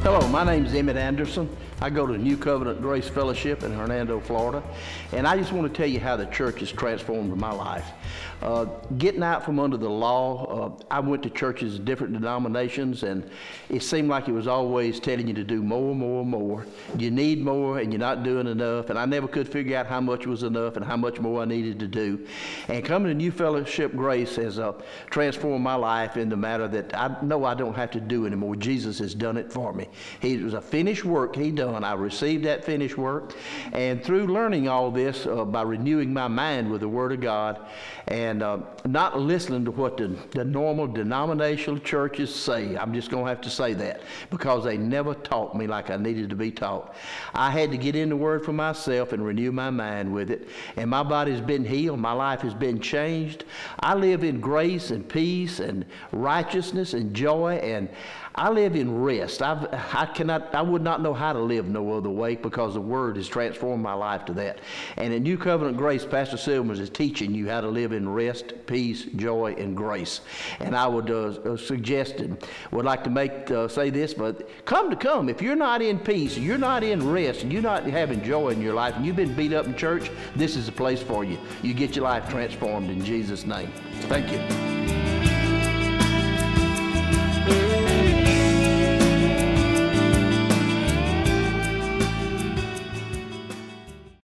Hello, my name is Emmett Anderson. I go to New Covenant Grace Fellowship in Hernando, Florida, and I just want to tell you how the church has transformed my life. Getting out from under the law, I went to churches, different denominations, and it seemed like it was always telling you to do more, more, more. You need more, and you're not doing enough, and I never could figure out how much was enough and how much more I needed to do. And coming to New Fellowship Grace has transformed my life in the matter that I know I don't have to do anymore. Jesus has done it for me. It was a finished work He done. I received that finished work, and through learning all this by renewing my mind with the Word of God and not listening to what the normal denominational churches say. I'm just going to have to say that because they never taught me like I needed to be taught. I had to get in the Word for myself and renew my mind with it, and my body's been healed. My life has been changed. I live in grace and peace and righteousness and joy, and I live in rest. I would not know how to live no other way because the Word has transformed my life to that. And in New Covenant Grace, Pastor Silvers is teaching you how to live in rest, peace, joy, and grace. And I would suggest and would like to say this, but come. If you're not in peace, you're not in rest, and you're not having joy in your life, and you've been beat up in church, this is the place for you. You get your life transformed in Jesus' name. Thank you.